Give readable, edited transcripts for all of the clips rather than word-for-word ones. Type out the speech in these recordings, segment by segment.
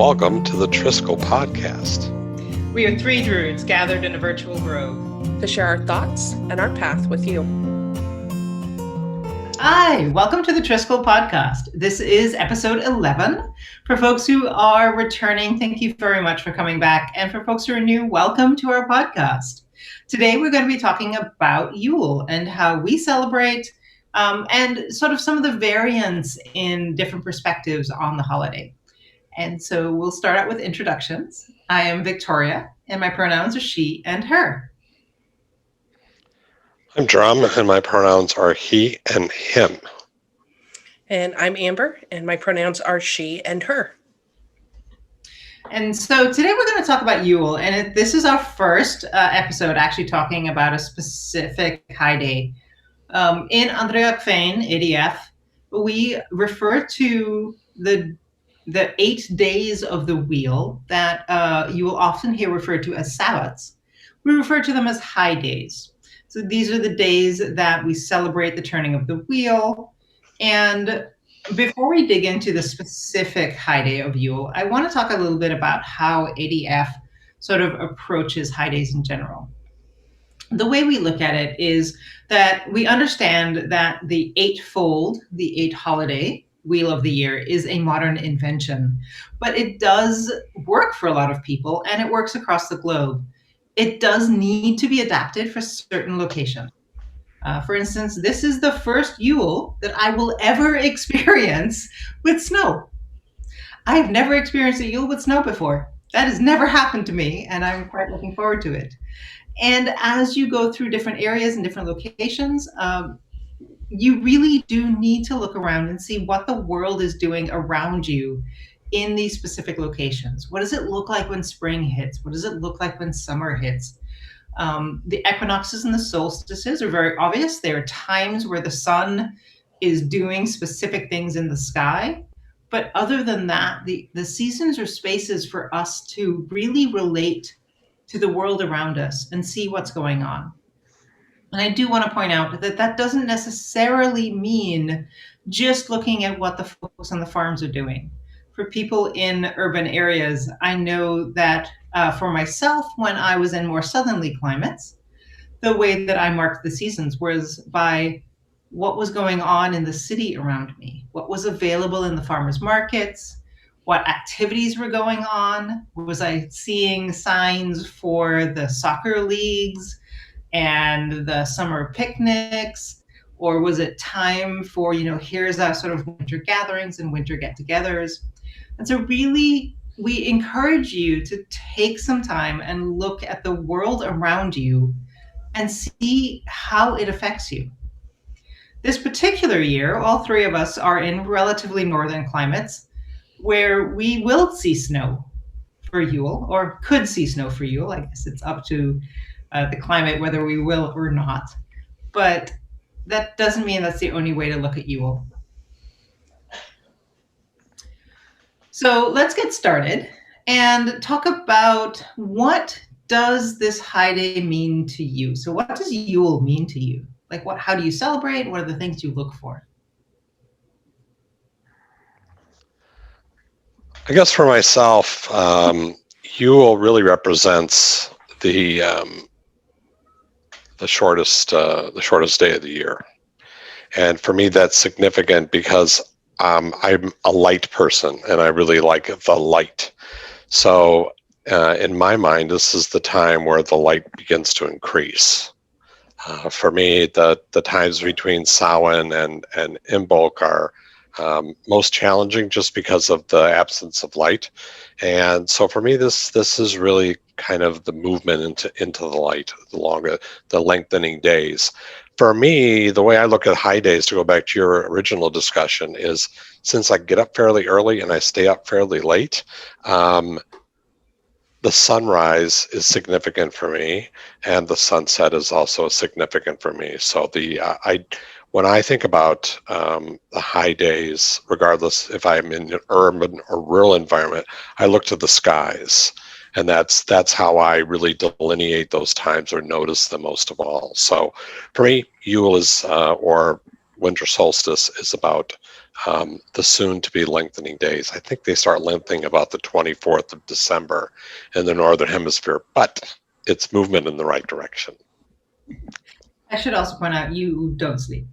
Welcome to the Triskele podcast. We are three druids gathered in a virtual grove to share our thoughts and our path with you. Hi, welcome to the Triskele podcast. This is episode 11. For folks who are returning, thank you very much for coming back. And for folks who are new, welcome to our podcast. Today, we're going to be talking about Yule and how we celebrate and sort of some of the variants in different perspectives on the holiday. And so we'll start out with introductions. I am Victoria, and my pronouns are she and her. I'm Drum, and my pronouns are he and him. And I'm Amber, and my pronouns are she and her. And so today we're going to talk about Yule, and this is our first episode actually talking about a specific high day. In Andrea Kvein, ADF, we refer to the 8 days of the wheel that you will often hear referred to as Sabbats. We refer to them as high days. So these are the days that we celebrate the turning of the wheel. And before we dig into the specific high day of Yule, I want to talk a little bit about how ADF sort of approaches high days in general. The way we look at it is that we understand that the eightfold, the 8 holiday, Wheel of the Year is a modern invention, but it does work for a lot of people and it works across the globe. It does need to be adapted for certain locations. For instance, this is the first Yule that I will ever experience with snow. I've never experienced a Yule with snow before. That has never happened to me, and I'm quite looking forward to it. And as you go through different areas and different locations, you really do need to look around and see what the world is doing around you in these specific locations. What does it look like when spring hits? What does it look like when summer hits? The equinoxes and the solstices are very obvious. There are times where the sun is doing specific things in the sky. But other than that, the seasons are spaces for us to really relate to the world around us and see what's going on. And I do want to point out that that doesn't necessarily mean just looking at what the folks on the farms are doing. For people in urban areas, I know that for myself, when I was in more southerly climates, the way that I marked the seasons was by what was going on in the city around me, what was available in the farmers markets, what activities were going on. Was I seeing signs for the soccer leagues and the summer picnics, or was it time for, here's our sort of winter gatherings and winter get-togethers? And so really, we encourage you to take some time and look at the world around you and see how it affects you. This particular year, all three of us are in relatively northern climates where we will see snow for Yule, or could see snow for Yule. I guess it's up to the climate, whether we will or not. But that doesn't mean that's the only way to look at Yule. So let's get started and talk about what does this high day mean to you? So what does Yule mean to you? Like how do you celebrate? What are the things you look for? I guess for myself, Yule really represents the shortest day of the year, and for me that's significant because I'm a light person and I really like the light. So in my mind, this is the time where the light begins to increase. For me, the times between Samhain and Imbolc are most challenging just because of the absence of light. And so for me, this is really kind of the movement into the light, the lengthening days. For me, the way I look at high days, to go back to your original discussion, is since I get up fairly early and I stay up fairly late, the sunrise is significant for me, and the sunset is also significant for me. So when I think about the high days, regardless if I'm in an urban or rural environment, I look to the skies. And that's how I really delineate those times or notice them most of all. So for me, Yule is, or winter solstice is about the soon-to-be lengthening days. I think they start lengthening about the 24th of December in the Northern Hemisphere, but it's movement in the right direction. I should also point out you don't sleep,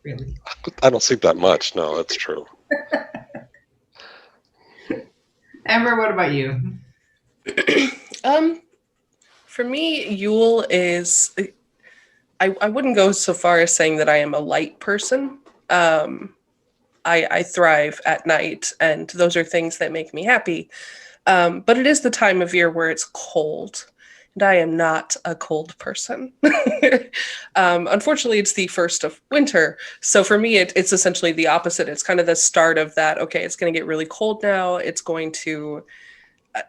really. I don't sleep that much. No, that's true. Amber, what about you? For me, Yule is, I wouldn't go so far as saying that I am a light person. I thrive at night, and those are things that make me happy. But it is the time of year where it's cold, and I am not a cold person. Unfortunately, it's the first of winter. So for me, it's essentially the opposite. It's kind of the start of that, okay, it's going to get really cold now.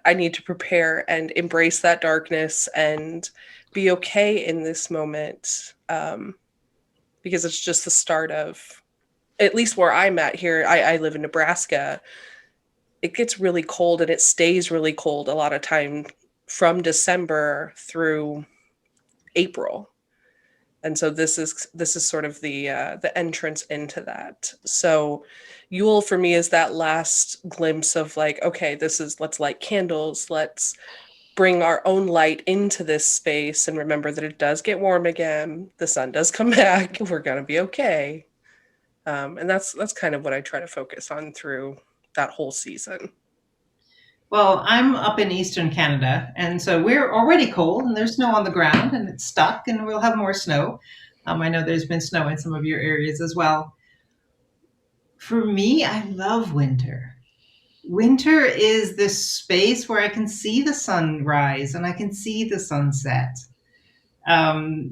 I need to prepare and embrace that darkness and be okay in this moment, because it's just the start of, at least where I'm at here, I live in Nebraska. It gets really cold and it stays really cold a lot of time from December through April. And so this is sort of the entrance into that. So Yule for me is that last glimpse of like, okay, let's light candles, let's bring our own light into this space and remember that it does get warm again. The sun does come back. We're gonna be okay. And that's kind of what I try to focus on through that whole season. Well, I'm up in eastern Canada, and so we're already cold, and there's snow on the ground, and it's stuck, and we'll have more snow. I know there's been snow in some of your areas as well. For me, I love winter. Winter is this space where I can see the sun rise and I can see the sunset.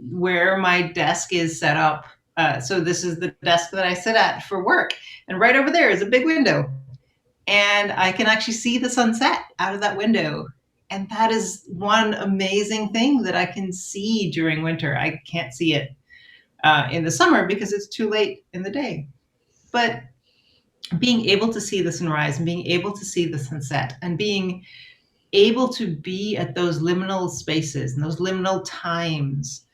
Where my desk is set up. So this is the desk that I sit at for work. And right over there is a big window. And I can actually see the sunset out of that window. And that is one amazing thing that I can see during winter. I can't see it in the summer because it's too late in the day. But being able to see the sunrise and being able to see the sunset and being able to be at those liminal spaces and those liminal times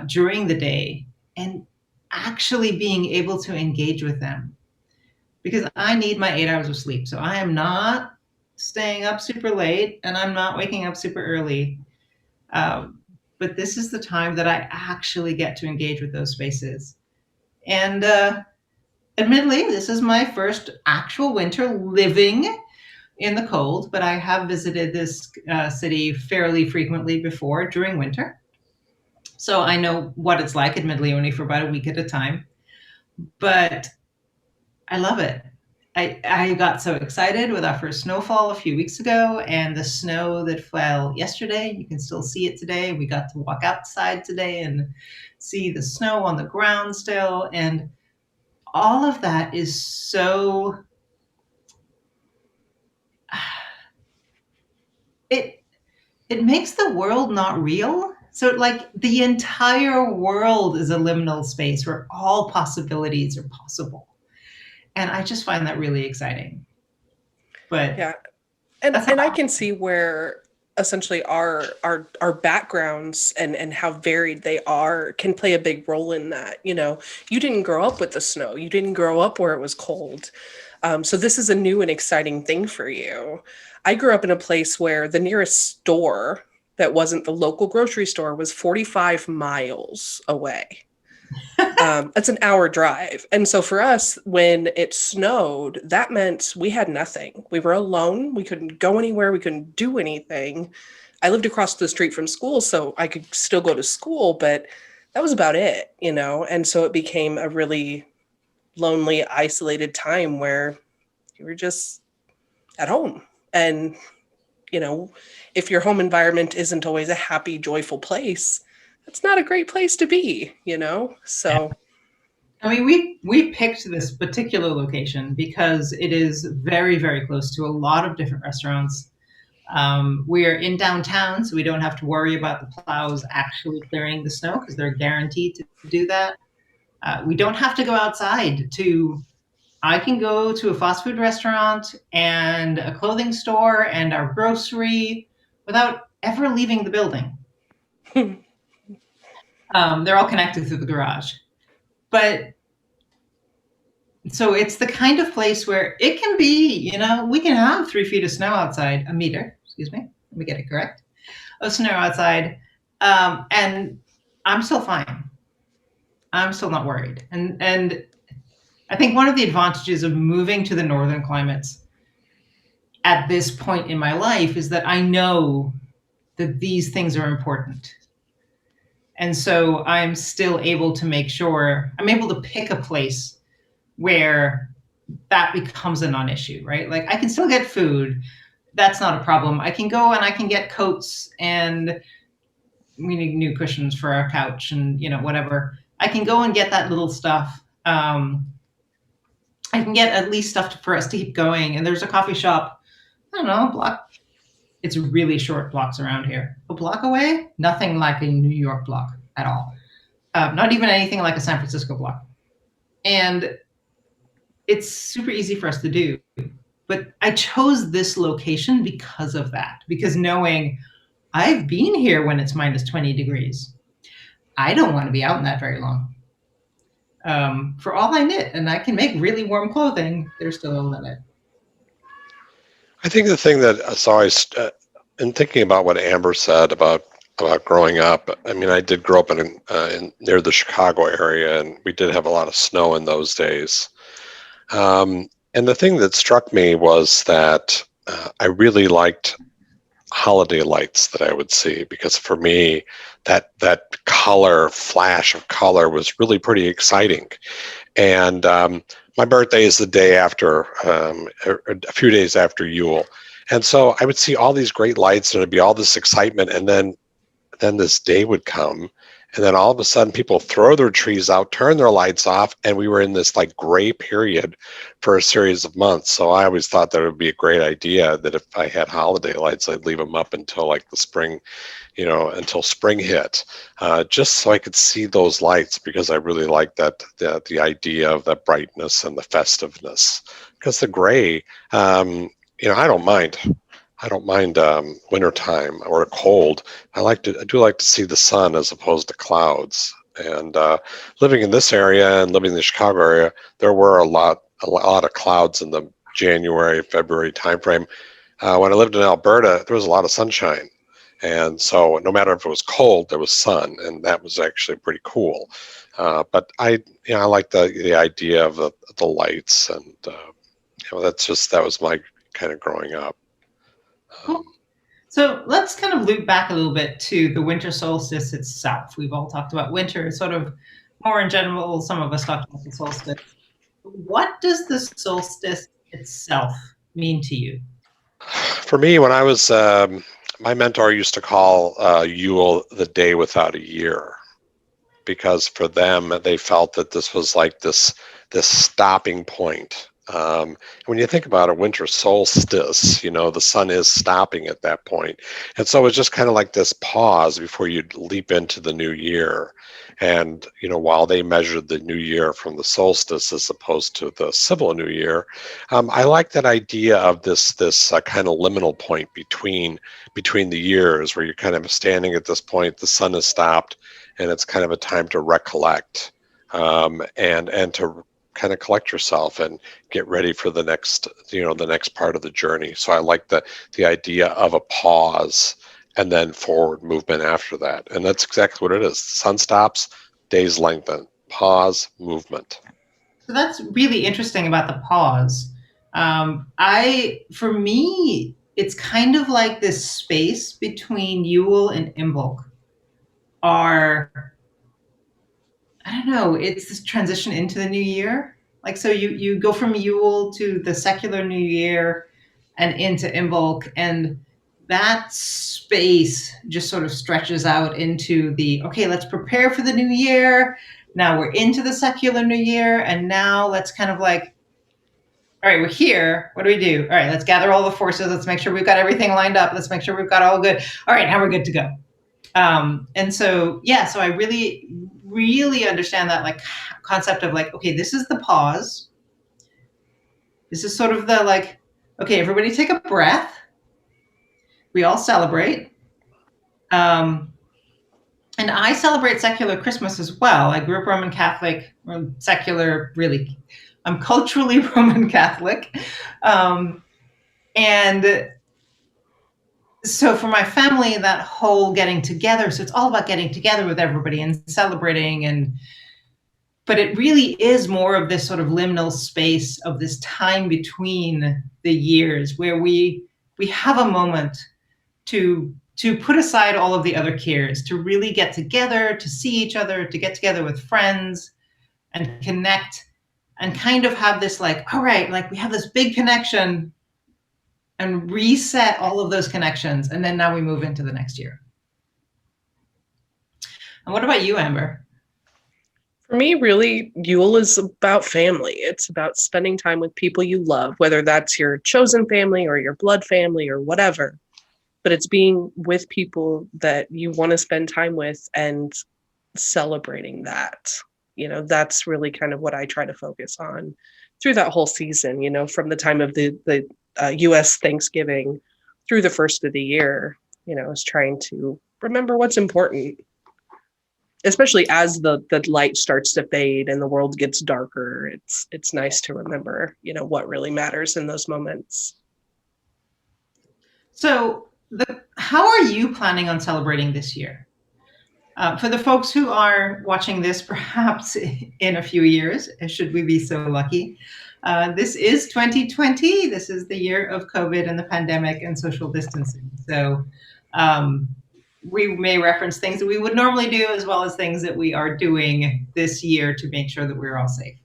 during the day and actually being able to engage with them, because I need my 8 hours of sleep. So I am not staying up super late and I'm not waking up super early. But this is the time that I actually get to engage with those spaces. And admittedly, this is my first actual winter living in the cold, but I have visited this city fairly frequently before during winter. So I know what it's like, admittedly, only for about a week at a time. But I love it. I got so excited with our first snowfall a few weeks ago, and the snow that fell yesterday. You can still see it today. We got to walk outside today and see the snow on the ground still. And all of that is so... It makes the world not real. So like the entire world is a liminal space where all possibilities are possible. And I just find that really exciting. But Yeah. And I can see where essentially our backgrounds and how varied they are can play a big role in that. You know, you didn't grow up with the snow. You didn't grow up where it was cold. So this is a new and exciting thing for you. I grew up in a place where the nearest store that wasn't the local grocery store was 45 miles away. That's an hour drive. And so for us, when it snowed, that meant we had nothing. We were alone. We couldn't go anywhere. We couldn't do anything. I lived across the street from school, so I could still go to school, but that was about it, you know? And so it became a really lonely, isolated time where you were just at home. And, you know, if your home environment isn't always a happy, joyful place, it's not a great place to be, you know? So I mean, we picked this particular location because it is very, very close to a lot of different restaurants. We're in downtown, so we don't have to worry about the plows actually clearing the snow because they're guaranteed to do that. We don't have to go outside I can go to a fast food restaurant and a clothing store and our grocery without ever leaving the building. They're all connected through the garage. But So it's the kind of place where it can be, we can have 3 feet of snow outside, a meter, excuse me, let me get it correct, of snow outside, and I'm still fine. I'm still not worried. And I think one of the advantages of moving to the northern climates at this point in my life is that I know that these things are important. And so I'm still able to make sure I'm able to pick a place where that becomes a non-issue, right? Like I can still get food. That's not a problem. I can go and I can get coats, and we need new cushions for our couch and, whatever. I can go and get that little stuff. I can get at least stuff for us to keep going. And there's a coffee shop, I don't know, a block. It's really short blocks around here. A block away, nothing like a New York block at all. Not even anything like a San Francisco block. And it's super easy for us to do. But I chose this location because of that, because knowing I've been here when it's minus 20 degrees. I don't want to be out in that very long. For all I knit, and I can make really warm clothing, there's still a limit. I think the thing that is always, in thinking about what Amber said about growing up, I mean, I did grow up in near the Chicago area, and we did have a lot of snow in those days. And the thing that struck me was that I really liked holiday lights that I would see, because for me, that flash of color was really pretty exciting. And my birthday is the day after, a few days after Yule. And so I would see all these great lights, and it'd be all this excitement. And then this day would come, and then all of a sudden people throw their trees out, turn their lights off, and we were in this like gray period for a series of months. So I always thought that it would be a great idea that if I had holiday lights, I'd leave them up until like the spring, until spring hit, just so I could see those lights, because I really like that, the idea of the brightness and the festiveness. Because the gray, I don't mind. I don't mind wintertime or cold. I do like to see the sun as opposed to clouds. And living in this area and living in the Chicago area, there were a lot of clouds in the January, February timeframe. When I lived in Alberta, there was a lot of sunshine. And so no matter if it was cold, there was sun, and that was actually pretty cool. But I like the idea of the lights, and that was my kind of growing up. Cool. So let's kind of loop back a little bit to the winter solstice itself. We've all talked about winter, sort of more in general. Some of us talked about the solstice. What does the solstice itself mean to you? For me, when I was, my mentor used to call Yule the day without a year, because for them, they felt that this was like this stopping point. When you think about a winter solstice, the sun is stopping at that point. And so it's just kind of like this pause before you leap into the new year. And, while they measured the new year from the solstice as opposed to the civil new year, I like that idea of this kind of liminal point between the years, where you're kind of standing at this point, the sun has stopped, and it's kind of a time to recollect, and to kind of collect yourself and get ready for the next part of the journey. So I like the idea of a pause and then forward movement after that. And that's exactly what it is. The sun stops, days lengthen, pause, movement. So that's really interesting about the pause. For me, it's kind of like this space between Yule and Imbolc I don't know, it's this transition into the new year. Like, so you go from Yule to the secular new year and into Imbolc, and that space just sort of stretches out into okay, let's prepare for the new year. Now we're into the secular new year, and now let's kind of like, all right, we're here. What do we do? All right, let's gather all the forces. Let's make sure we've got everything lined up. Let's make sure we've got all good. All right, now we're good to go. And so, so I really, really understand that like concept of like, okay, this is the pause. This is sort of the like, okay, everybody take a breath. We all celebrate. And I celebrate secular Christmas as well. I grew up Roman Catholic, or secular, really. I'm culturally Roman Catholic. And so for my family, that whole getting together, so it's all about getting together with everybody and celebrating. But it really is more of this sort of liminal space of this time between the years where we have a moment to put aside all of the other cares, to really get together, to see each other, to get together with friends and connect and kind of have this like, all right, like we have this big connection and reset all of those connections. And then now we move into the next year. And what about you, Amber? For me, really, Yule is about family. It's about spending time with people you love, whether that's your chosen family or your blood family or whatever. But it's being with people that you want to spend time with and celebrating that. That's really kind of what I try to focus on through that whole season, from the time of the US Thanksgiving through the first of the year, is trying to remember what's important, especially as the light starts to fade and the world gets darker. It's nice to remember, what really matters in those moments. So how are you planning on celebrating this year? For the folks who are watching this perhaps in a few years, should we be so lucky, this is 2020. This is the year of COVID and the pandemic and social distancing. So we may reference things that we would normally do as well as things that we are doing this year to make sure that we're all safe.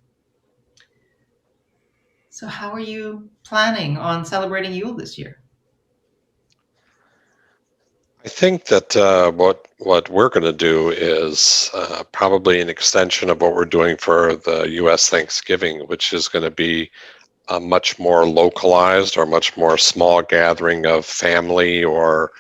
So how are you planning on celebrating Yule this year? I think that what we're going to do is probably an extension of what we're doing for the U.S. Thanksgiving, which is going to be a much more localized or much more small gathering of family or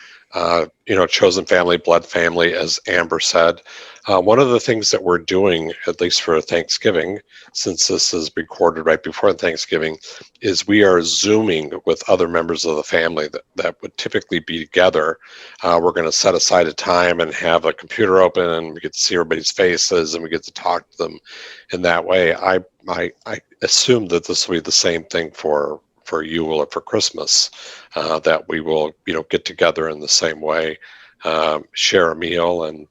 chosen family, blood family, as Amber said. One of the things that we're doing, at least for Thanksgiving, since this is recorded right before Thanksgiving, is we are Zooming with other members of the family that would typically be together. We're going to set aside a time and have a computer open, and we get to see everybody's faces, and we get to talk to them in that way. I assume that this will be the same thing for Yule or for Christmas, that we will, get together in the same way, share a meal, and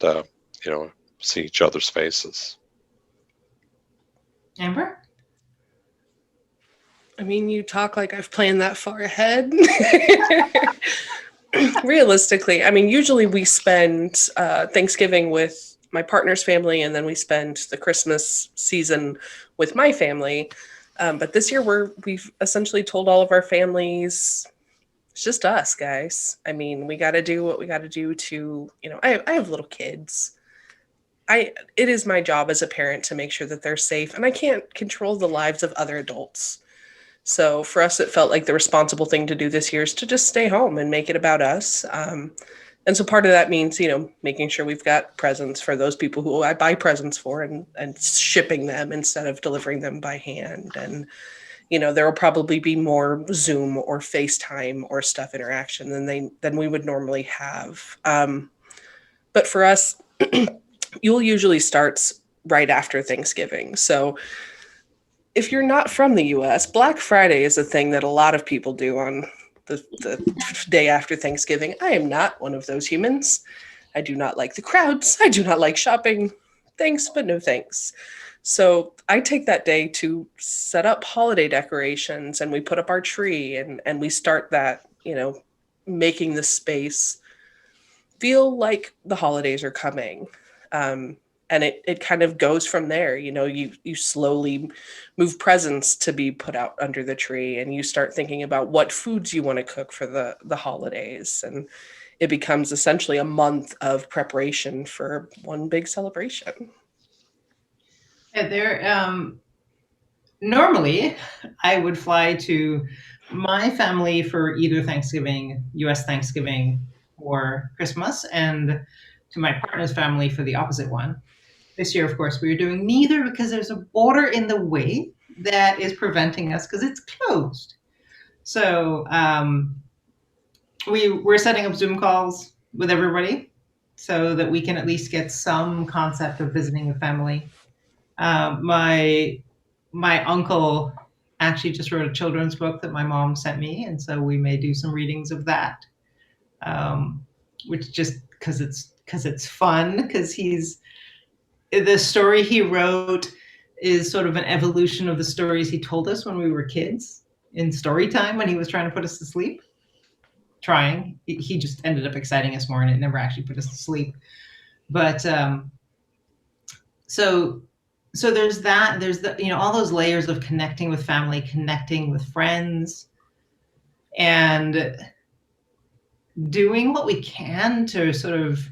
see each other's faces. Amber? I mean, you talk like I've planned that far ahead. Realistically, I mean, usually we spend Thanksgiving with my partner's family, and then we spend the Christmas season with my family. But this year we've essentially told all of our families, it's just us, guys. I mean, we got to do what we got to do to, I have little kids. It is my job as a parent to make sure that they're safe, and I can't control the lives of other adults. So for us, it felt like the responsible thing to do this year is to just stay home and make it about us. And so part of that means, making sure we've got presents for those people who I buy presents for and shipping them instead of delivering them by hand. And, there will probably be more Zoom or FaceTime or stuff interaction than we would normally have. But for us, Yule usually starts right after Thanksgiving. So if you're not from the US, Black Friday is a thing that a lot of people do on the day after Thanksgiving. I am not one of those humans. I do not like the crowds. I do not like shopping. Thanks, but no thanks. So I take that day to set up holiday decorations, and we put up our tree, and we start that, making the space feel like the holidays are coming. And it kind of goes from there. You slowly move presents to be put out under the tree, and you start thinking about what foods you want to cook for the holidays. And it becomes essentially a month of preparation for one big celebration. Yeah, normally I would fly to my family for either Thanksgiving, US Thanksgiving, or Christmas, and to my partner's family for the opposite one. This year, of course, we are doing neither because there's a border in the way that is preventing us because it's closed. So we're setting up Zoom calls with everybody so that we can at least get some concept of visiting the family. My my uncle actually just wrote a children's book that my mom sent me, and so we may do some readings of that, which just because it's fun, because the story he wrote is sort of an evolution of the stories he told us when we were kids in story time when he was trying to put us to sleep. He just ended up exciting us more, and it never actually put us to sleep. But so there's that. There's all those layers of connecting with family, connecting with friends, and doing what we can to sort of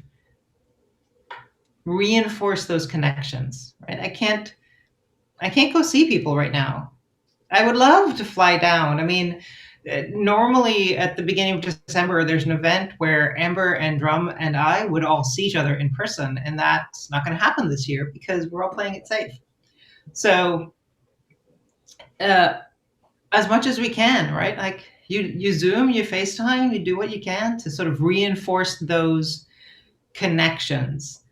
reinforce those connections. Right? I can't go see people right now. I would love to fly down. I mean, normally at the beginning of December, there's an event where Amber and Drum and I would all see each other in person, and that's not going to happen this year because we're all playing it safe. So, as much as we can, right? Like you Zoom, you FaceTime, you do what you can to sort of reinforce those connections.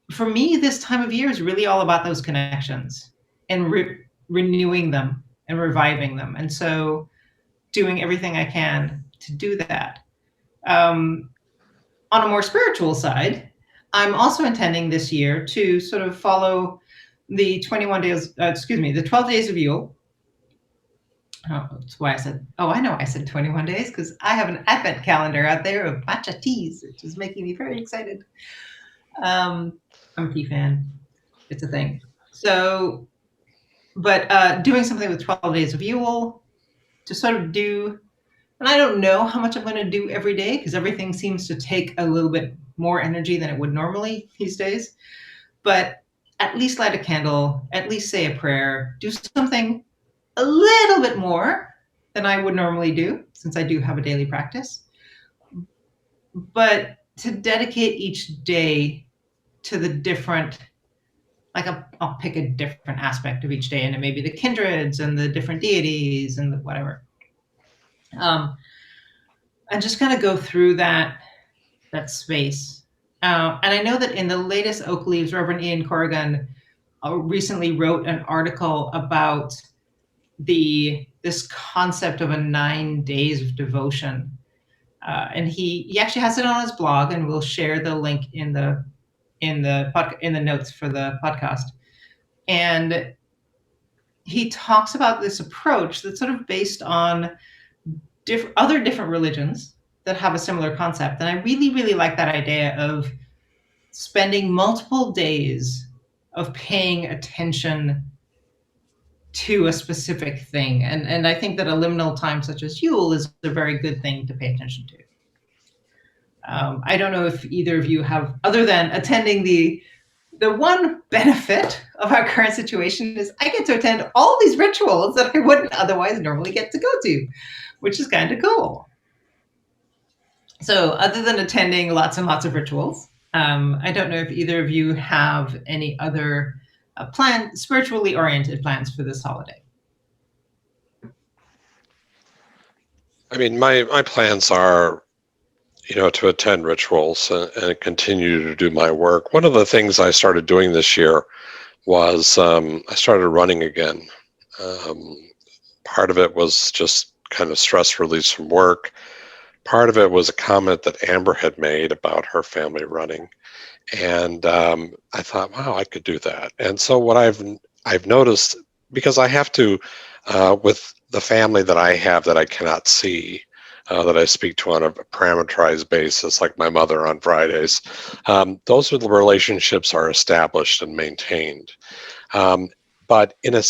For me, this time of year is really all about those connections and renewing them and reviving them. And so doing everything I can to do that. On a more spiritual side, I'm also intending this year to sort of follow the 12 days of Yule. Oh, that's why I said, I know I said 21 days, because I have an advent calendar out there of matcha teas, which is making me very excited. I'm a tea fan. It's a thing. So, but doing something with 12 days of Yule to sort of do, and I don't know how much I'm going to do every day because everything seems to take a little bit more energy than it would normally these days. But at least light a candle, at least say a prayer, do something a little bit more than I would normally do, since I do have a daily practice. But to dedicate each day to the different, like I'll pick a different aspect of each day, and it may be the kindreds and the different deities and the whatever. I'm just going to go through that space. And I know that in the latest Oak Leaves, Reverend Ian Corrigan recently wrote an article about this concept of a 9 days of devotion. And he actually has it on his blog, and we'll share the link in the notes for the podcast. And he talks about this approach that's sort of based on other different religions that have a similar concept. And I really, really like that idea of spending multiple days of paying attention to a specific thing. And I think that a liminal time such as Yule is a very good thing to pay attention to. I don't know if either of you have, other than attending the one benefit of our current situation is I get to attend all these rituals that I wouldn't otherwise normally get to go to, which is kind of cool. So other than attending lots and lots of rituals, I don't know if either of you have any other spiritually oriented plans for this holiday. I mean, my plans are, to attend rituals and continue to do my work. One of the things I started doing this year was I started running again. Part of it was just kind of stress release from work. Part of it was a comment that Amber had made about her family running. And I thought, wow, I could do that. And so what I've noticed, because I have to, with the family that I have that I cannot see, that I speak to on a parameterized basis, like my mother on Fridays, those are the relationships are established and maintained. But in a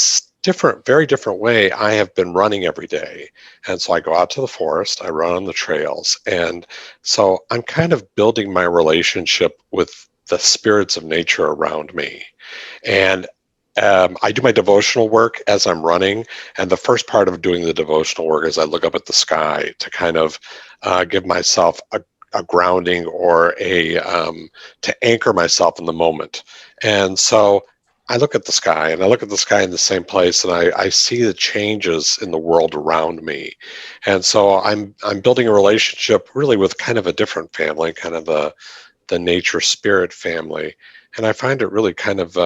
very different way, I have been running every day. And so I go out to the forest, I run on the trails. And so I'm kind of building my relationship with the spirits of nature around me. And I do my devotional work as I'm running. And the first part of doing the devotional work is I look up at the sky to kind of give myself a grounding or to anchor myself in the moment. And so I look at the sky, and I look at the sky in the same place, and I see the changes in the world around me. And so I'm building a relationship really with kind of a different family, kind of the nature spirit family. And I find it really kind of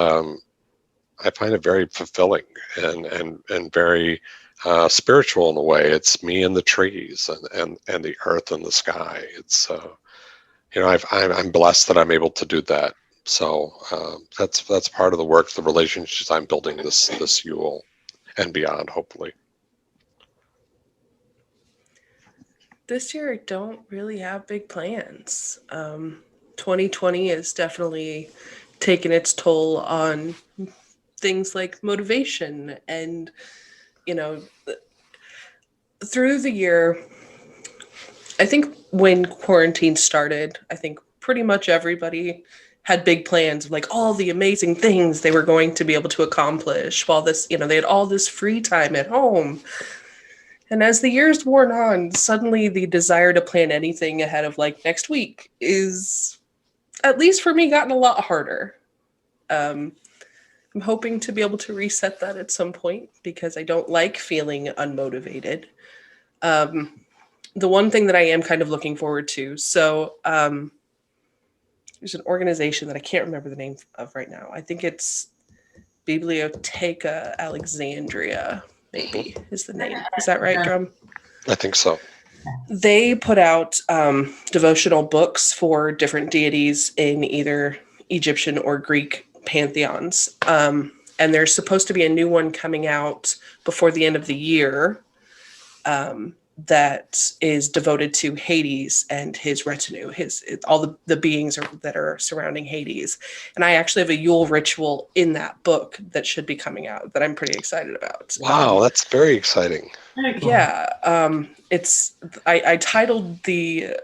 I find it very fulfilling and very spiritual in a way. It's me and the trees and the earth and the sky. It's I'm blessed that I'm able to do that. So that's part of the work, the relationships I'm building this Yule and beyond, hopefully. This year, I don't really have big plans. 2020 has definitely taken its toll on things like motivation and, you know, through the year, I think when quarantine started, I think pretty much everybody had big plans of like all the amazing things they were going to be able to accomplish while this, they had all this free time at home. And as the years worn on, suddenly the desire to plan anything ahead of like next week is, at least for me, gotten a lot harder. I'm hoping to be able to reset that at some point because I don't like feeling unmotivated. The one thing that I am kind of looking forward to, so there's an organization that I can't remember the name of right now. I think it's Bibliotheca Alexandria, maybe is the name. Is that right, Drum? I think so. They put out devotional books for different deities in either Egyptian or Greek pantheons. And there's supposed to be a new one coming out before the end of the year that is devoted to Hades and his retinue, all the beings that are surrounding Hades. And I actually have a Yule ritual in that book that should be coming out that I'm pretty excited about. Wow, that's very exciting. Very cool. Yeah, I titled the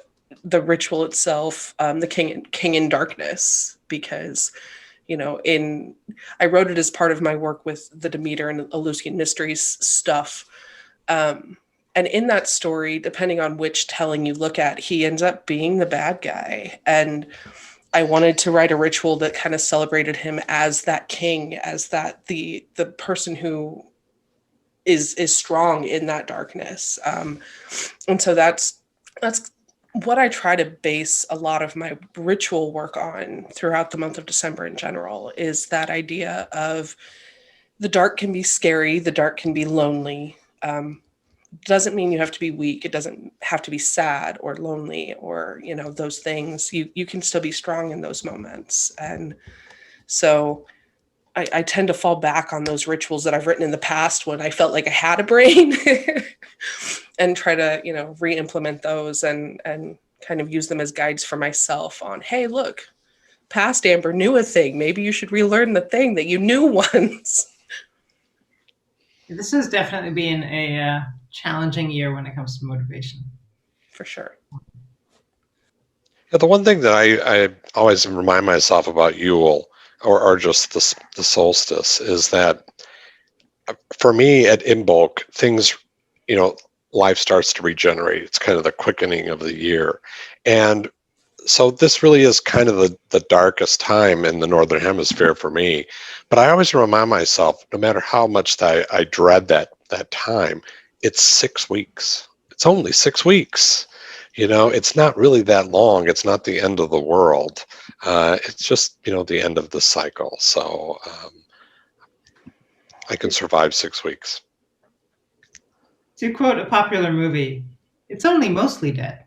ritual itself the King in Darkness because I wrote it as part of my work with the Demeter and Eleusinian Mysteries stuff. And in that story, depending on which telling you look at, he ends up being the bad guy. And I wanted to write a ritual that kind of celebrated him as that king, as that the person who is strong in that darkness. And so that's what I try to base a lot of my ritual work on throughout the month of December in general, is that idea of the dark can be scary, the dark can be lonely. Doesn't mean you have to be weak. It doesn't have to be sad or lonely or, those things. You can still be strong in those moments. And so I tend to fall back on those rituals that I've written in the past when I felt like I had a brain and try to, re-implement those and kind of use them as guides for myself on, hey, look, past Amber knew a thing. Maybe you should relearn the thing that you knew once. This has definitely been a challenging year when it comes to motivation. For sure. Yeah, the one thing that I always remind myself about Yule or just the solstice is that for me at Imbolc, things, life starts to regenerate. It's kind of the quickening of the year. And so this really is kind of the darkest time in the Northern Hemisphere for me. But I always remind myself, no matter how much I dread that time, it's 6 weeks. It's only 6 weeks. It's not really that long. It's not the end of the world. It's just, the end of the cycle. So I can survive 6 weeks. To quote a popular movie, it's only mostly dead.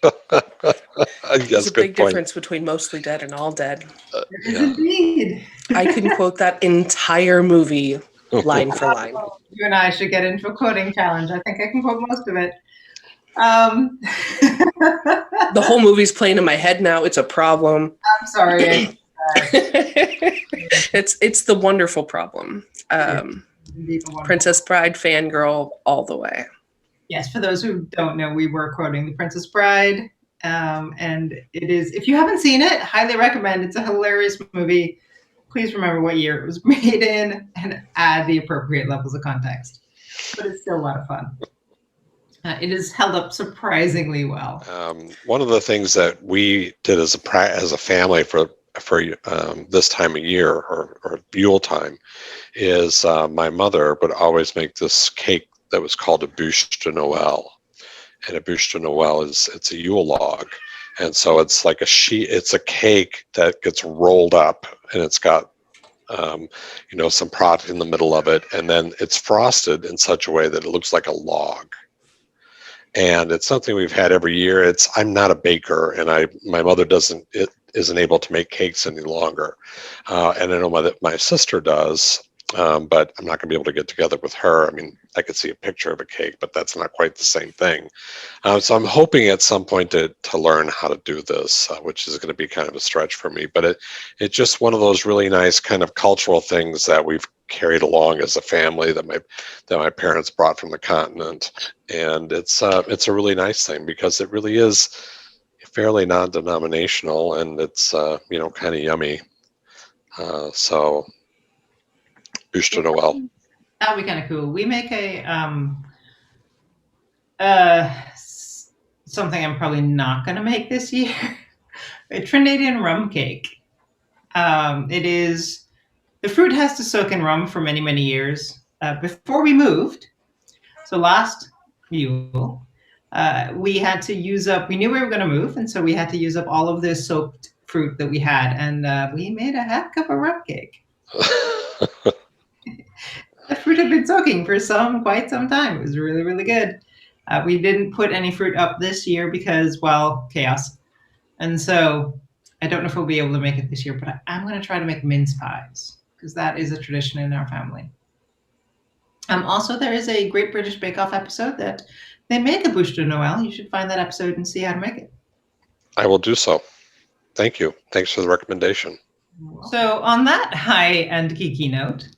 There's a big difference between mostly dead and all dead. There is indeed. I can quote that entire movie line for line. You and I should get into a quoting challenge. I think I can quote most of it. The whole movie's playing in my head now. It's a problem. I'm sorry. It's the wonderful problem. Princess Bride fangirl all the way. Yes, for those who don't know, we were quoting The Princess Bride. And it is, if you haven't seen it, highly recommend. It's a hilarious movie. Please remember what year it was made in and add the appropriate levels of context. But it's still a lot of fun. It is held up surprisingly well. One of the things that we did as a family for this time of year or Yule time is my mother would always make this cake that was called a bûche de Noël. And a bûche de Noël it's a Yule log. And so it's like it's a cake that gets rolled up and it's got some product in the middle of it, and then it's frosted in such a way that it looks like a log. And it's something we've had every year. I'm not a baker, and my mother isn't able to make cakes any longer, and I know my sister does. But I'm not going to be able to get together with her. I mean, I could see a picture of a cake, but that's not quite the same thing. So I'm hoping at some point to learn how to do this, which is going to be kind of a stretch for me. But it's just one of those really nice kind of cultural things that we've carried along as a family that my parents brought from the continent, and it's a really nice thing because it really is fairly non-denominational, and it's kind of yummy. So. Bûche de Noël. That would be kind of cool. We make something I'm probably not going to make this year. A Trinidadian rum cake. The fruit has to soak in rum for many, many years. Before we moved, so last Yule, we had to use up, we knew we were going to move, and so we had to use up all of this soaked fruit that we had, and we made a half cup of rum cake. The fruit had been soaking for quite some time. It was really, really good. We didn't put any fruit up this year because, well, chaos. And so I don't know if we'll be able to make it this year, but I'm going to try to make mince pies because that is a tradition in our family. Also, there is a Great British Bake Off episode that they make a bûche de Noël. You should find that episode and see how to make it. I will do so. Thank you. Thanks for the recommendation. So on that high and geeky note,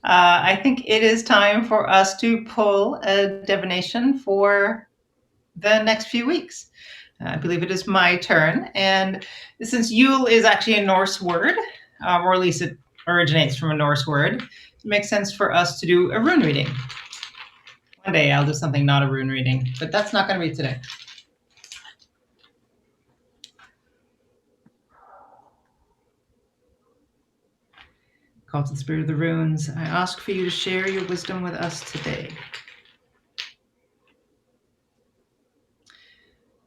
I think it is time for us to pull a divination for the next few weeks. I believe it is my turn. And since Yule is actually a Norse word, or at least it originates from a Norse word, it makes sense for us to do a rune reading. One day I'll do something not a rune reading, but that's not going to be today. Call to the Spirit of the Runes, I ask for you to share your wisdom with us today.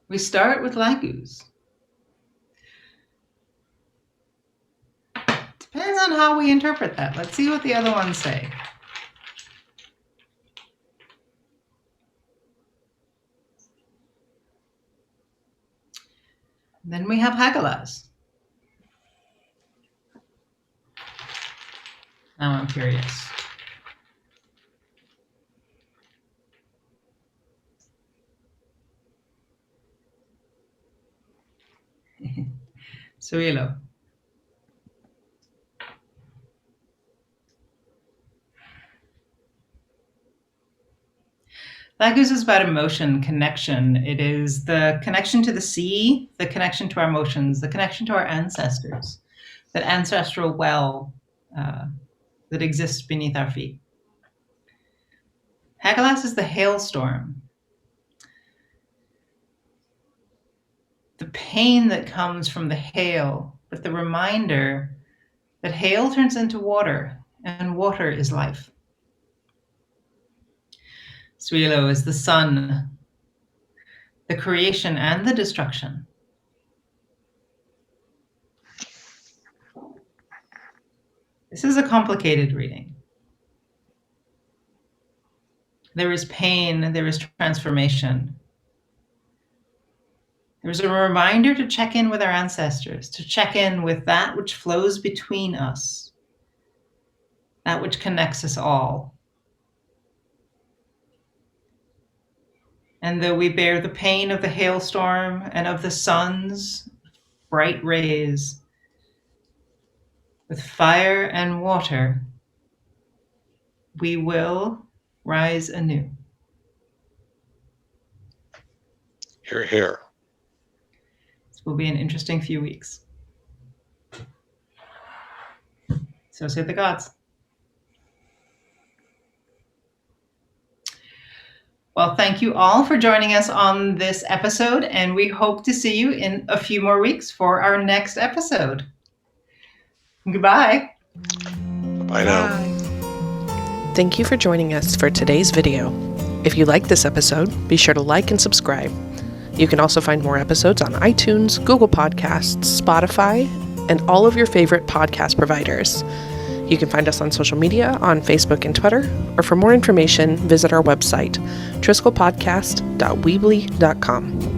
We start with Laguz. Depends on how we interpret that. Let's see what the other ones say. Then we have Hagalaz. Now I'm curious. Sowilo. Laguz is about emotion, connection. It is the connection to the sea, the connection to our emotions, the connection to our ancestors, that ancestral well that exists beneath our feet. Hagalaz is the hailstorm. The pain that comes from the hail, but the reminder that hail turns into water, and water is life. Sowilo is the sun, the creation and the destruction. This is a complicated reading. There is pain, there is transformation. There's a reminder to check in with our ancestors, to check in with that which flows between us, that which connects us all. And though we bear the pain of the hailstorm and of the sun's bright rays, with fire and water, we will rise anew. Hear, hear. This will be an interesting few weeks. So say the gods. Well, thank you all for joining us on this episode, and we hope to see you in a few more weeks for our next episode. Goodbye. Bye now. Thank you for joining us for today's video. If you liked this episode, be sure to like and subscribe. You can also find more episodes on iTunes, Google Podcasts, Spotify, and all of your favorite podcast providers. You can find us on social media on Facebook and Twitter, or for more information, visit our website, triskelepodcast.weebly.com.